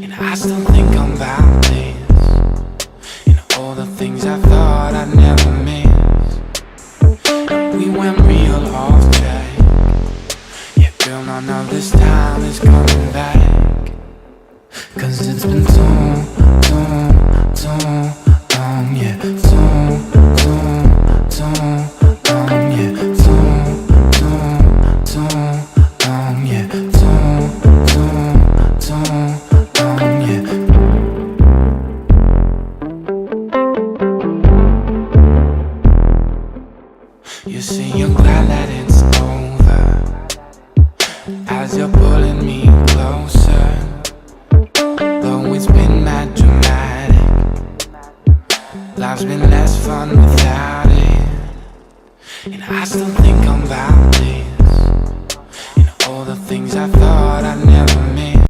And I still think about this, and all the things I thought I'd never miss. And we went real off track. Yeah, girl, none of this time is coming back. Cause it's been too long, yeah. Too long, yeah. Too long, yeah. You see, you're glad that it's over as you're pulling me closer. Though it's been mad dramatic, life's been less fun without it. And I still think about this, and all the things I thought I'd never